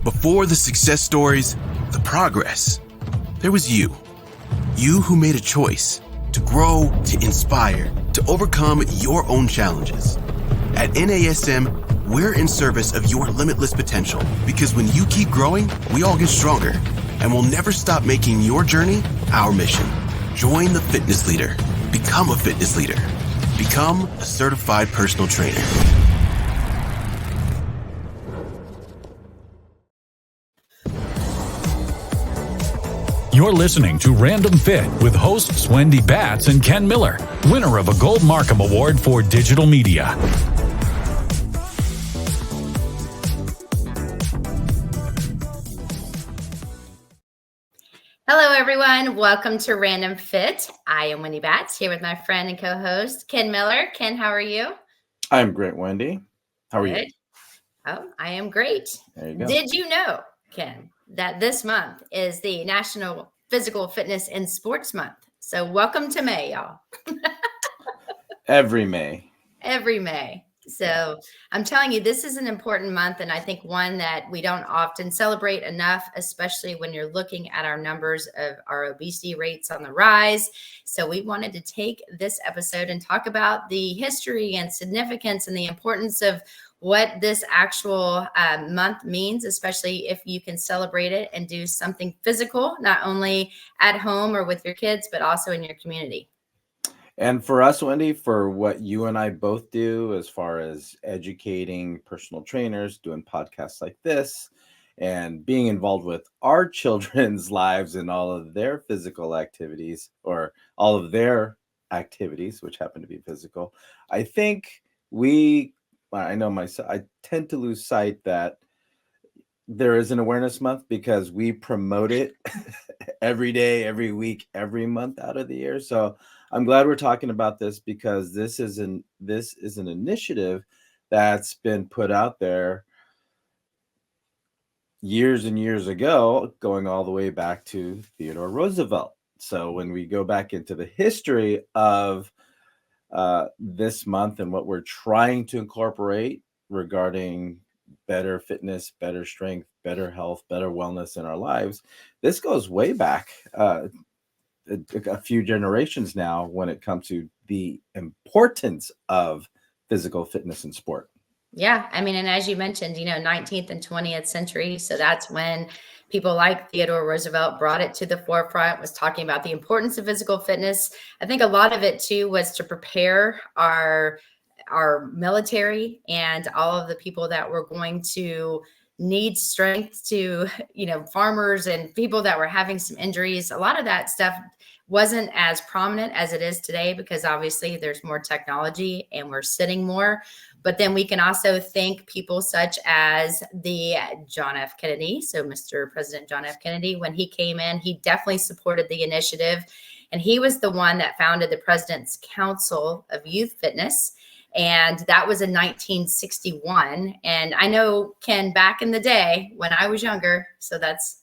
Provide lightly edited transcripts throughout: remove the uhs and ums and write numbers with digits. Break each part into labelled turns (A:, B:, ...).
A: Before the success stories, the progress, there was you. You who made a choice to grow, to inspire, to overcome your own challenges. At NASM, we're in service of your limitless potential because when you keep growing, we all get stronger. And we'll never stop making your journey our mission. Join the fitness leader. Become a fitness leader. Become a certified personal trainer.
B: You're listening to Random Fit with hosts Wendy Batts and Ken Miller, winner of a Gold Markham Award for Digital Media.
C: Hello, everyone. Welcome to Random Fit. I am Wendy Batts here with my friend and co-host, Ken Miller. Ken, how are you?
D: I'm great, Wendy. How are you?
C: Oh, I am great.
D: There you go.
C: Did you know, Ken, that this month is the National Physical Fitness and Sports Month? So welcome to May, y'all.
D: Every May.
C: Every May. So I'm telling you, this is an important month, and I think one that we don't often celebrate enough, especially when you're looking at our numbers of our obesity rates on the rise. So we wanted to take this episode and talk about the history and significance and the importance of what this actual month means, especially if you can celebrate it and do something physical, not only at home or with your kids, but also in your community.
D: And for us, Wendy, for what you and I both do as far as educating personal trainers, doing podcasts like this, and being involved with our children's lives and all of their physical activities, or all of their activities, which happen to be physical, I think I know myself, I tend to lose sight that there is an awareness month because we promote it every day, every week, every month out of the year. So I'm glad we're talking about this because this is an initiative that's been put out there years and years ago, going all the way back to Theodore Roosevelt. So when we go back into the history of this month and what we're trying to incorporate regarding better fitness, better strength, better health, better wellness in our lives, this goes way back a few generations now when it comes to the importance of physical fitness and sport.
C: Yeah. I mean, and as you mentioned, 19th and 20th century. So that's when people like Theodore Roosevelt brought it to the forefront, was talking about the importance of physical fitness. I think a lot of it too was to prepare our military and all of the people that were going to need strength to, farmers and people that were having some injuries. A lot of that stuff wasn't as prominent as it is today because obviously there's more technology and we're sitting more. But then we can also thank people such as the John F. Kennedy. So Mr. President John F. Kennedy, when he came in, he definitely supported the initiative. And he was the one that founded the President's Council of Youth Fitness. And that was in 1961. And I know, Ken, back in the day when I was younger, so that's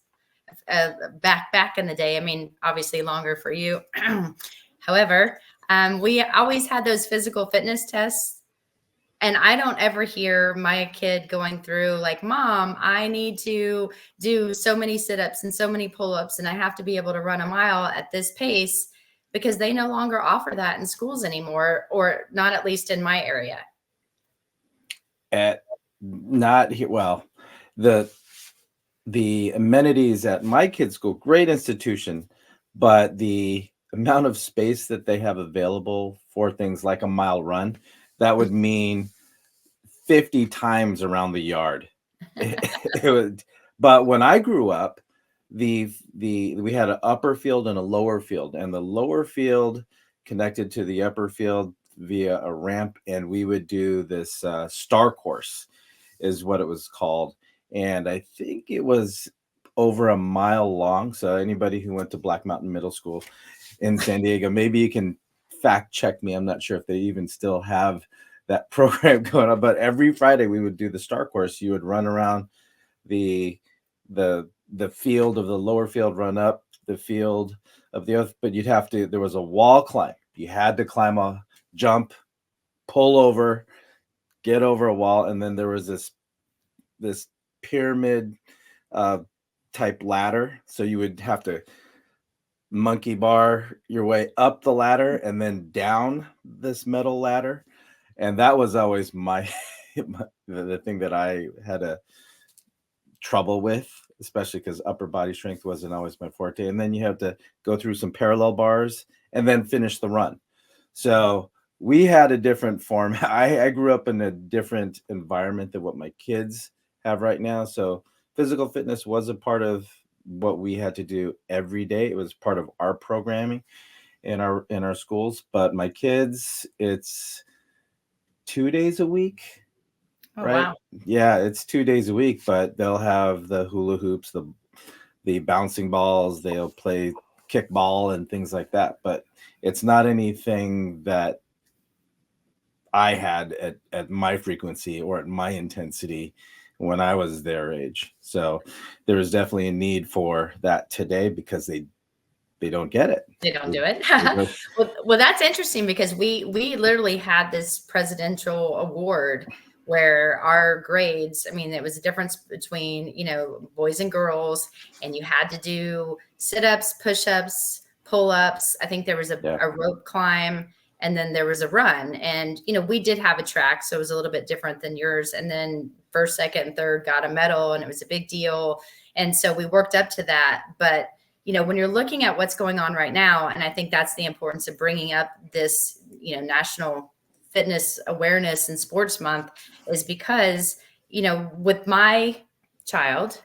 C: back in the day. I mean, obviously longer for you. However, we always had those physical fitness tests. And I don't ever hear my kid going through like, Mom, I need to do so many sit-ups and so many pull-ups, and I have to be able to run a mile at this pace, because they no longer offer that in schools anymore, or not at least in my area.
D: Not here. Well, the amenities at my kids' school, great institution, but the amount of space that they have available for things like a mile run, that would mean 50 times around the yard. But when I grew up, we had an upper field and a lower field, and the lower field connected to the upper field via a ramp, and we would do this star course is what it was called. And I think it was over a mile long. So anybody who went to Black Mountain Middle School in San Diego, maybe you can fact check me. I'm not sure if they even still have that program going on, but every Friday we would do the star course. You would run around the field of the lower field, run up the field of the other, but there was a wall climb. You had to climb a jump, pull over, get over a wall. And then there was this pyramid type ladder. So you would have to monkey bar your way up the ladder and then down this metal ladder. And that was always the thing that I had a trouble with, especially because upper body strength wasn't always my forte. And then you have to go through some parallel bars and then finish the run. So we had a different form. I grew up in a different environment than what my kids have right now. So physical fitness was a part of what we had to do every day. It was part of our programming in our schools. But my kids, it's 2 days a week.
C: Oh,
D: Right?
C: wow.
D: Yeah, it's 2 days a week, but they'll have the hula hoops, the bouncing balls, they'll play kickball and things like that. But it's not anything that I had at my frequency or at my intensity when I was their age. So there is definitely a need for that today because they don't get it.
C: They don't do it.
D: They go-
C: Well, that's interesting because we literally had this presidential award where our grades, I mean, it was a difference between, boys and girls, and you had to do sit-ups, push-ups, pull-ups. I think there was a rope climb, and then there was a run. And, we did have a track, so it was a little bit different than yours. And then first, second, and third got a medal, and it was a big deal. And so we worked up to that. But when you're looking at what's going on right now, and I think that's the importance of bringing up this, National Fitness Awareness and Sports Month, is because, with my child,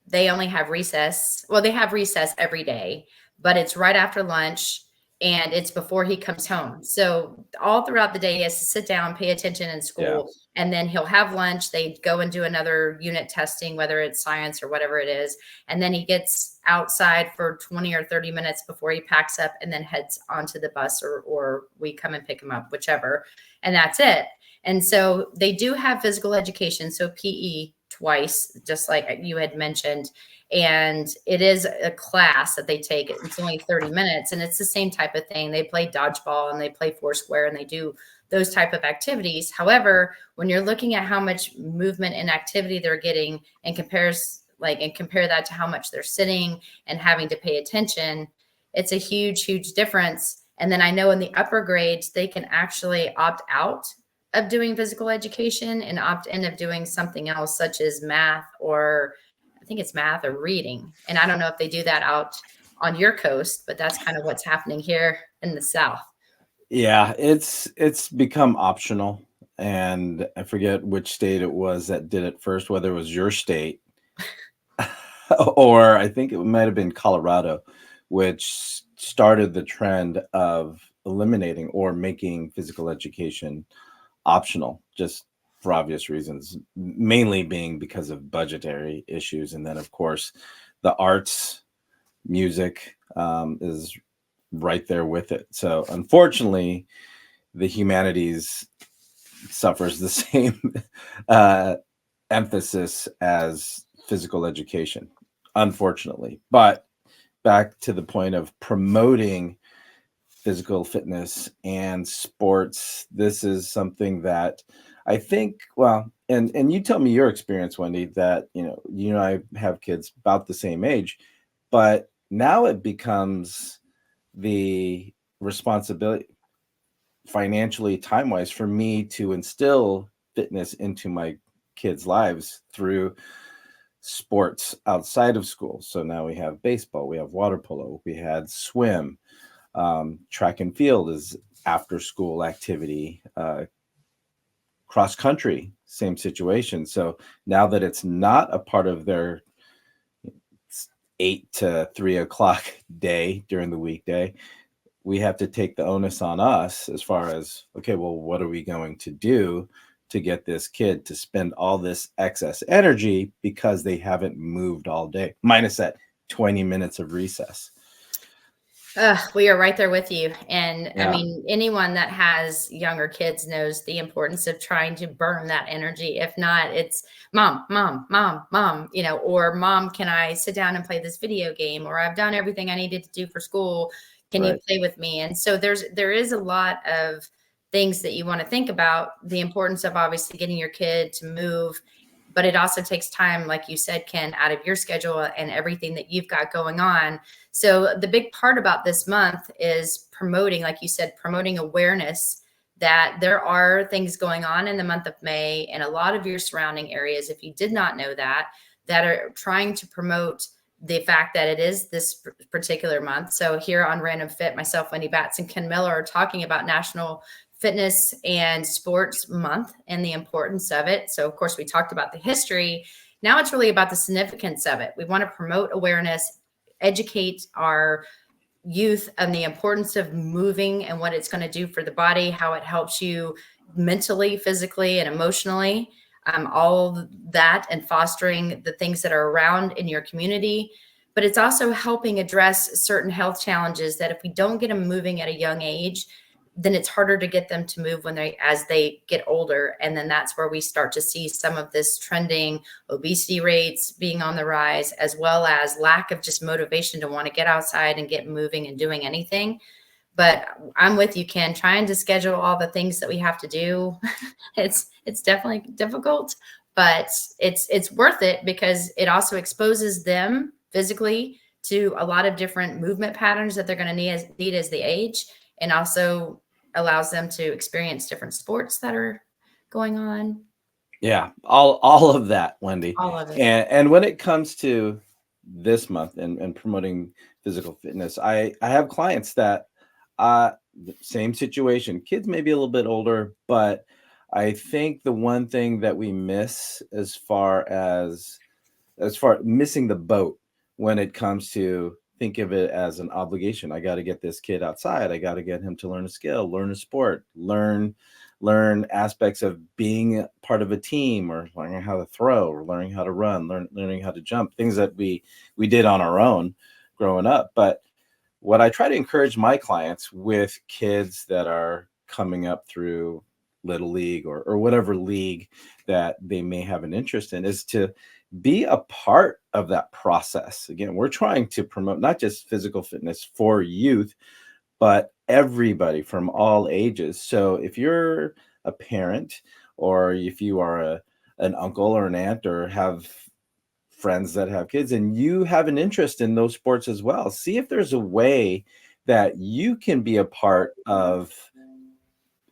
C: they only have recess. Well, they have recess every day, but it's right after lunch and it's before he comes home. So all throughout the day, he has to sit down, pay attention in school, and then he'll have lunch. They go and do another unit testing, whether it's science or whatever it is. And then he gets outside for 20 or 30 minutes before he packs up and then heads onto the bus or we come and pick him up, whichever. And that's it. And so they do have physical education. So PE twice, just like you had mentioned. And it is a class that they take. It's only 30 minutes and it's the same type of thing. They play dodgeball and they play foursquare and they do those type of activities. However, when you're looking at how much movement and activity they're getting and compare that to how much they're sitting and having to pay attention, it's a huge, huge difference. And then I know in the upper grades, they can actually opt out of doing physical education and opt in of doing something else, such as math, or I think it's math or reading. And I don't know if they do that out on your coast, but that's kind of what's happening here in the South.
D: Yeah, it's become optional. And I forget which state it was that did it first, whether it was your state or I think it might have been Colorado, which started the trend of eliminating or making physical education optional, just for obvious reasons, mainly being because of budgetary issues. And then, of course, the arts, music is right there with it. So unfortunately, the humanities suffers the same emphasis as physical education, unfortunately. But back to the point of promoting physical fitness and sports, this is something that I think, well, and you tell me your experience, Wendy, that you and I have kids about the same age, but now it becomes the responsibility financially, time-wise, for me to instill fitness into my kids' lives through sports outside of school. So now we have baseball, we have water polo, we had swim, track and field is after school activity, cross country, same situation. So now that it's not a part of their 8 to 3 o'clock day during the weekday, we have to take the onus on us as far as, okay, well, what are we going to do to get this kid to spend all this excess energy because they haven't moved all day, minus that 20 minutes of recess?
C: We are right there with you. And
D: Yeah.
C: I mean, anyone that has younger kids knows the importance of trying to burn that energy. If not, it's mom, mom, mom, mom, or mom, can I sit down and play this video game? Or I've done everything I needed to do for school. Can you play with me? And so there is a lot of things that you want to think about. The importance of obviously getting your kid to move, but it also takes time, like you said, Ken, out of your schedule and everything that you've got going on. So the big part about this month is promoting, like you said, promoting awareness that there are things going on in the month of May in a lot of your surrounding areas, if you did not know that, that are trying to promote the fact that it is this particular month. So here on Random Fit, myself, Wendy Batts, and Ken Miller are talking about National Fitness and Sports Month and the importance of it. So of course we talked about the history. Now it's really about the significance of it. We want to promote awareness, educate our youth on the importance of moving and what it's going to do for the body, how it helps you mentally, physically, and emotionally. All that, and fostering the things that are around in your community. But it's also helping address certain health challenges that if we don't get them moving at a young age, then it's harder to get them to move as they get older. And then that's where we start to see some of this trending obesity rates being on the rise, as well as lack of just motivation to want to get outside and get moving and doing anything. But I'm with you, Ken, trying to schedule all the things that we have to do. It's definitely difficult, but it's worth it because it also exposes them physically to a lot of different movement patterns that they're going to need as they age, and also allows them to experience different sports that are going on.
D: Yeah, all of that, Wendy.
C: All of it.
D: And when it comes to this month and promoting physical fitness, I have clients that same situation. Kids may be a little bit older, but I think the one thing that we miss as far missing the boat when it comes to think of it as an obligation. I got to get this kid outside. I got to get him to learn a skill, learn a sport, learn aspects of being part of a team, or learning how to throw, or learning how to run, learning how to jump, things that we did on our own growing up. But what I try to encourage my clients with kids that are coming up through Little League or whatever league that they may have an interest in is to be a part of that process. Again, we're trying to promote not just physical fitness for youth, but everybody from all ages. So if you're a parent, or if you are an uncle or an aunt, or have friends that have kids and you have an interest in those sports as well, see if there's a way that you can be a part of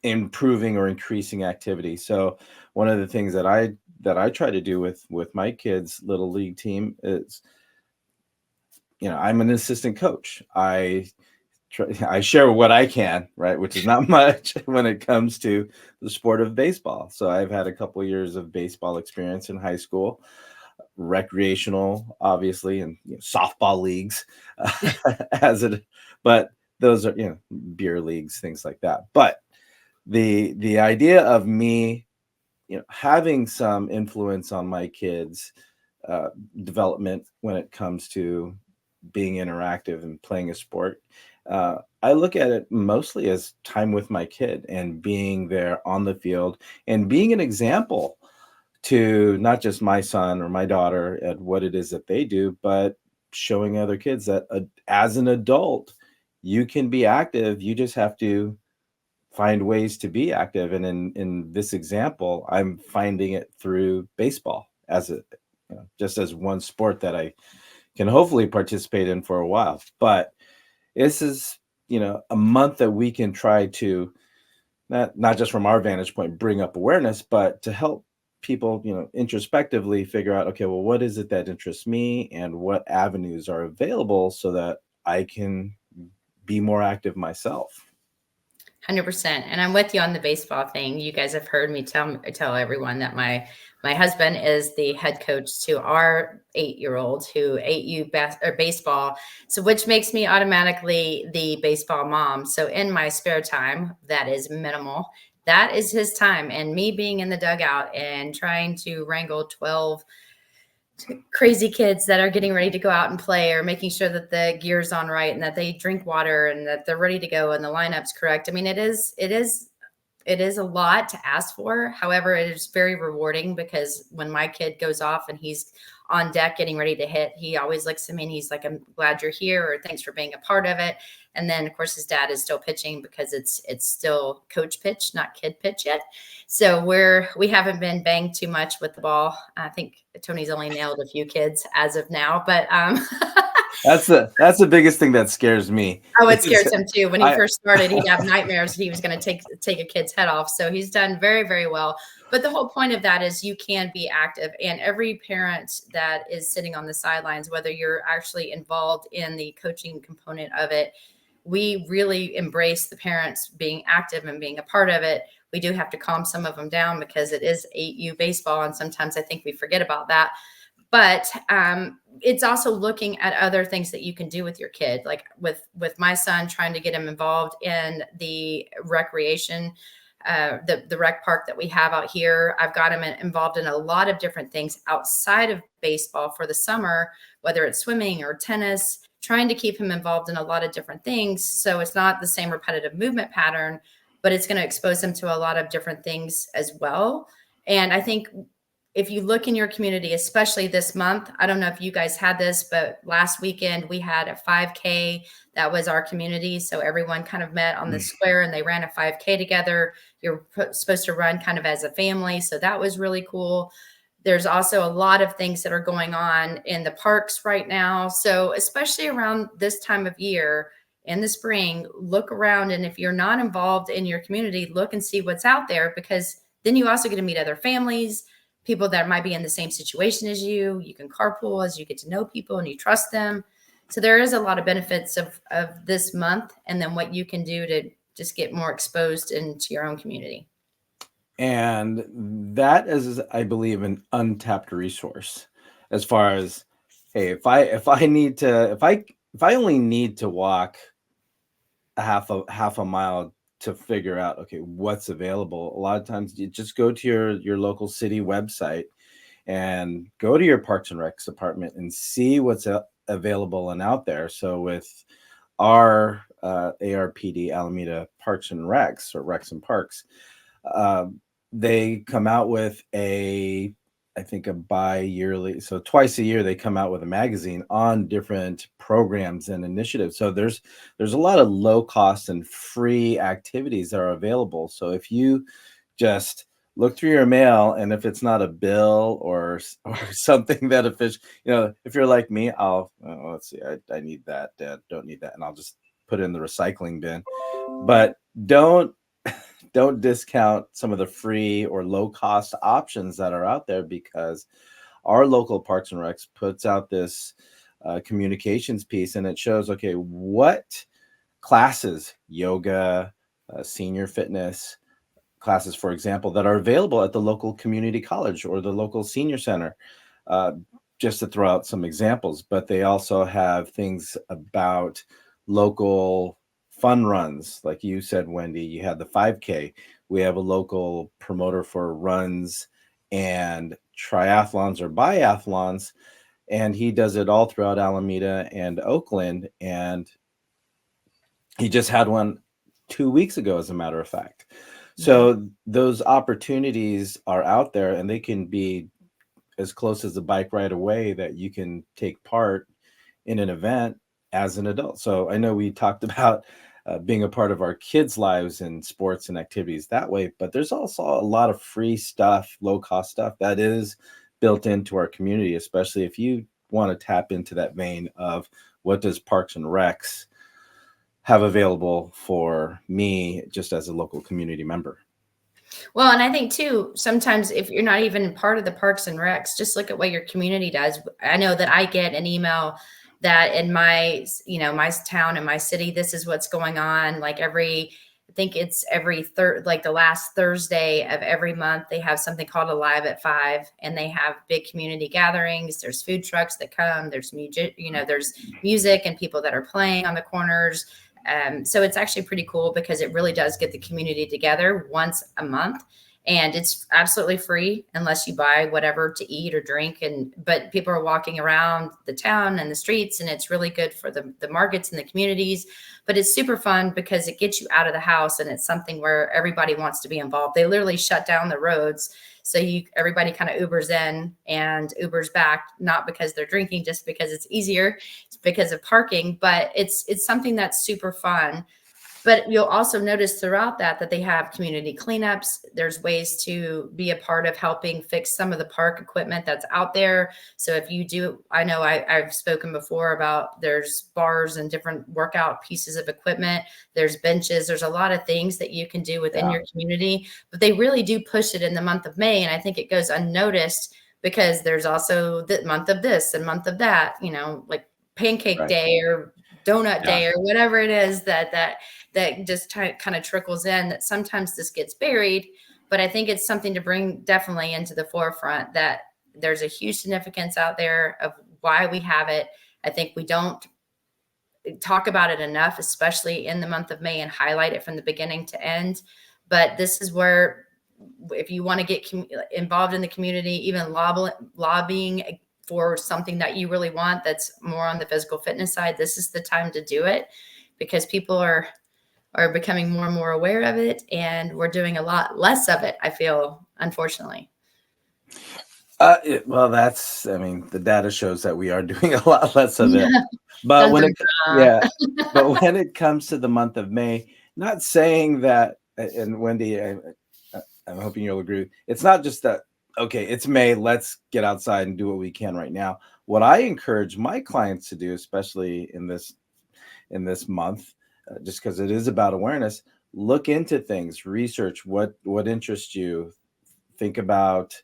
D: improving or increasing activity. So one of the things that I try to do with my kids' Little League team is, I'm an assistant coach. I share what I can, right, which is not much when it comes to the sport of baseball. So I've had a couple of years of baseball experience in high school, recreational, obviously, and softball leagues, but those are beer leagues, things like that. But the idea of me having some influence on my kids' development when it comes to being interactive and playing a sport, I look at it mostly as time with my kid and being there on the field and being an example to not just my son or my daughter at what it is that they do, but showing other kids that as an adult, you can be active. You just have to find ways to be active. And in this example, I'm finding it through baseball as just as one sport that I can hopefully participate in for a while. But this is, a month that we can try to not just from our vantage point, bring up awareness, but to help people, introspectively figure out, okay, well, what is it that interests me and what avenues are available so that I can be more active myself.
C: 100%. And I'm with you on the baseball thing. You guys have heard me tell everyone that my husband is the head coach to our 8-year-old who 8U baseball. So which makes me automatically the baseball mom. So in my spare time, that is minimal. That is his time. And me being in the dugout and trying to wrangle 12 crazy kids that are getting ready to go out and play, or making sure that the gear's on right and that they drink water and that they're ready to go and the lineup's correct. I mean, it is a lot to ask for. However, it is very rewarding because when my kid goes off and he's on deck getting ready to hit, he always looks at me and he's like, I'm glad you're here, or thanks for being a part of it. And then of course his dad is still pitching because it's still coach pitch, not kid pitch yet. So we haven't been banged too much with the ball. I think Tony's only nailed a few kids as of now, but
D: that's the biggest thing that scares me.
C: Oh, it scares him too. When he first started, he'd have nightmares that he was going to take a kid's head off. So he's done very, very well. But the whole point of that is you can be active, and every parent that is sitting on the sidelines, whether you're actually involved in the coaching component of it, we really embrace the parents being active and being a part of it. We do have to calm some of them down because it is 8U baseball, and sometimes I think we forget about that. But it's also looking at other things that you can do with your kid, like with my son, trying to get him involved in the recreation, the rec park that we have out here. I've got him involved in a lot of different things outside of baseball for the summer, whether it's swimming or tennis, trying to keep him involved in a lot of different things. So it's not the same repetitive movement pattern, but it's going to expose him to a lot of different things as well. And I think if you look in your community, especially this month, I don't know if you guys had this, but last weekend we had a 5K. That was our community. So everyone kind of met on the square and they ran a 5K together. You're supposed to run kind of as a family. So that was really cool. There's also a lot of things that are going on in the parks right now. So especially around this time of year in the spring, look around. And if you're not involved in your community, look and see what's out there, because then you also get to meet other families, people that might be in the same situation as you. You can carpool as you get to know people and you trust them. So there is a lot of benefits of this month, and then what you can do to just get more exposed into your own community.
D: And that is, I believe, an untapped resource as far as, hey, if I only need to walk a half a mile to figure out, okay, what's available. A lot of times you just go to your local city website and go to your Parks and Recs department and see what's available and out there. So with our ARPD Alameda Parks and Recs, or Recs and Parks, they come out with I think a bi-yearly, so twice a year they come out with a magazine on different programs and initiatives. So there's a lot of low cost and free activities that are available. So if you just look through your mail, and if it's not a bill or something that if you're like me, let's see, I need that, Dad, don't need that, and I'll just put it in the recycling bin. But don't discount some of the free or low cost options that are out there, because our local Parks and Recs puts out this communications piece, and it shows, okay, what classes, yoga, senior fitness classes, for example, that are available at the local community college or the local senior center, just to throw out some examples. But they also have things about local fun runs. Like you said, Wendy, you had the 5K. We have a local promoter for runs and triathlons or biathlons, and he does it all throughout Alameda and Oakland. And he just had one 2 weeks ago, as a matter of fact. So those opportunities are out there, and they can be as close as a bike ride away that you can take part in an event as an adult. So I know we talked about being a part of our kids' lives and sports and activities that way, but there's also a lot of free stuff, low cost stuff that is built into our community, especially if you want to tap into that vein of what does Parks and Recs have available for me just as a local community member.
C: Well, and I think too, sometimes if you're not even part of the Parks and Recs, just look at what your community does. I know that I get an email that in my town, in my city, this is what's going on. Like I think it's every the last Thursday of every month, they have something called Alive at 5, and they have big community gatherings. There's food trucks that come, there's music, there's music and people that are playing on the corners. So it's actually pretty cool, because it really does get the community together once a month. And it's absolutely free unless you buy whatever to eat or drink. But people are walking around the town and the streets, and it's really good for the markets and the communities. But it's super fun because it gets you out of the house, and it's something where everybody wants to be involved. They literally shut down the roads So everybody kind of Ubers in and Ubers back, not because they're drinking, just because it's easier. It's because of parking, but it's something that's super fun. But you'll also notice throughout that they have community cleanups. There's ways to be a part of helping fix some of the park equipment that's out there. So if you do, I know I've spoken before about there's bars and different workout pieces of equipment. There's benches. There's a lot of things that you can do within your community, but they really do push it in the month of May. And I think it goes unnoticed because there's also the month of this and month of that, like pancake day or donut day or whatever it is that just kind of trickles in, that sometimes this gets buried. But I think it's something to bring definitely into the forefront, that there's a huge significance out there of why we have it. I think we don't talk about it enough, especially in the month of May, and highlight it from the beginning to end. But this is where, if you want to get involved in the community, even lobbying for something that you really want that's more on the physical fitness side, this is the time to do it, because people are becoming more and more aware of it, and we're doing a lot less of it, I feel, unfortunately.
D: Well, the data shows that we are doing a lot less of it. But but when it comes to the month of May, not saying that, and Wendy, I'm hoping you'll agree, it's not just that, okay, it's May, let's get outside and do what we can right now. What I encourage my clients to do, especially in this month, just because it is about awareness, look into things, research what interests you, think about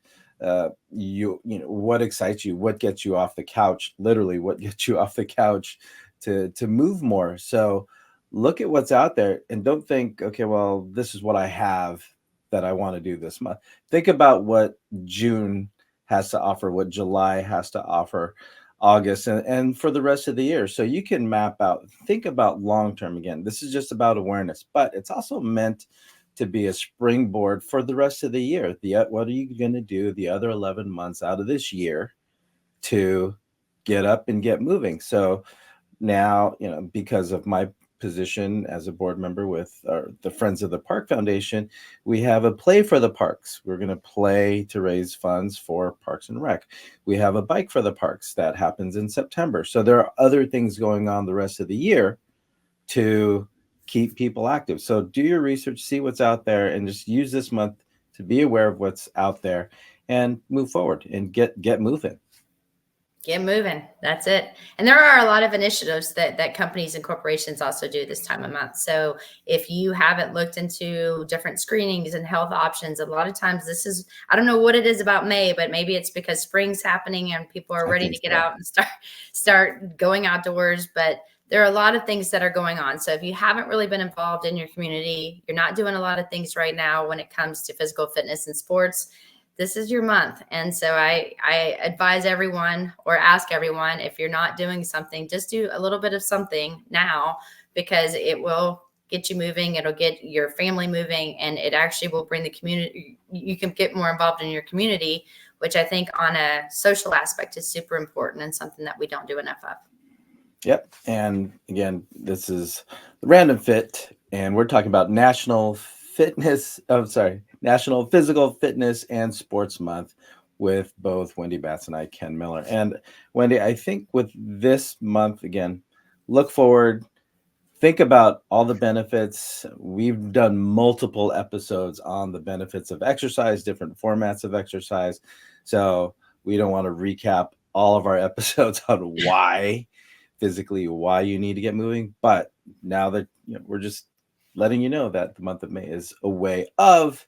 D: what excites you, what gets you off the couch, literally what gets you off the couch to move more. So look at what's out there and don't think, okay, well, this is what I have that I want to do this month. Think about what June has to offer, what July has to offer, August, and for the rest of the year. So you can map out, think about long-term. Again, this is just about awareness, but it's also meant to be a springboard for the rest of the year. What are you going to do the other 11 months out of this year to get up and get moving? So now, because of my position as a board member with the Friends of the Park Foundation, we have a Play for the Parks. We're going to play to raise funds for Parks and Rec. We have a Bike for the Parks that happens in September. So there are other things going on the rest of the year to keep people active. So do your research, see what's out there, and just use this month to be aware of what's out there and move forward and get moving.
C: Get moving. That's it. And there are a lot of initiatives that companies and corporations also do this time of month. So if you haven't looked into different screenings and health options, a lot of times I don't know what it is about May, but maybe it's because spring's happening and people are ready to get out and start going outdoors. But there are a lot of things that are going on. So if you haven't really been involved in your community, you're not doing a lot of things right now when it comes to physical fitness and sports, this is your month. And so I advise everyone, or ask everyone, if you're not doing something, just do a little bit of something now, because it will get you moving. It'll get your family moving, and it actually will bring the community. You can get more involved in your community, which I think on a social aspect is super important and something that we don't do enough of.
D: Yep. And again, this is the Random Fit, and we're talking about National Physical Fitness and Sports Month with both Wendy Batts and I, Ken Miller. And Wendy, I think with this month, again, look forward, think about all the benefits. We've done multiple episodes on the benefits of exercise, different formats of exercise. So we don't want to recap all of our episodes on why you need to get moving. But now that we're just letting you know that the month of May is a way of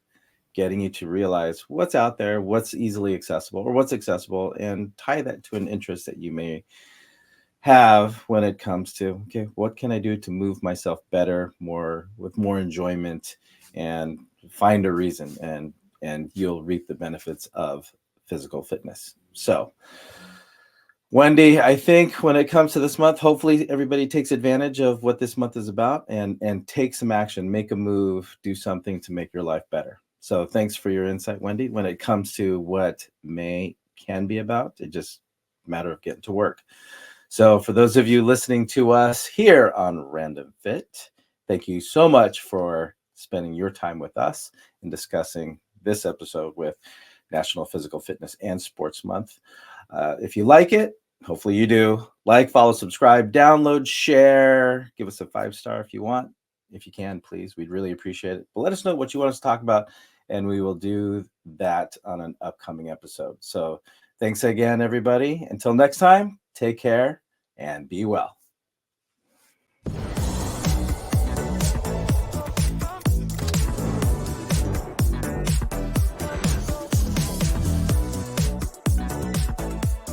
D: getting you to realize what's out there, what's easily accessible, or what's accessible, and tie that to an interest that you may have when it comes to, okay, what can I do to move myself better, with more enjoyment, and find a reason, and you'll reap the benefits of physical fitness. So Wendy, I think when it comes to this month, hopefully everybody takes advantage of what this month is about and take some action, make a move, do something to make your life better. So thanks for your insight, Wendy. When it comes to what May can be about, it's just a matter of getting to work. So for those of you listening to us here on Random Fit, thank you so much for spending your time with us and discussing this episode with National Physical Fitness and Sports Month. If you like it, hopefully you do. Like, follow, subscribe, download, share. Give us a 5-star if you want. If you can, please. We'd really appreciate it. But let us know what you want us to talk about, and we will do that on an upcoming episode. So thanks again, everybody. Until next time, take care and be well.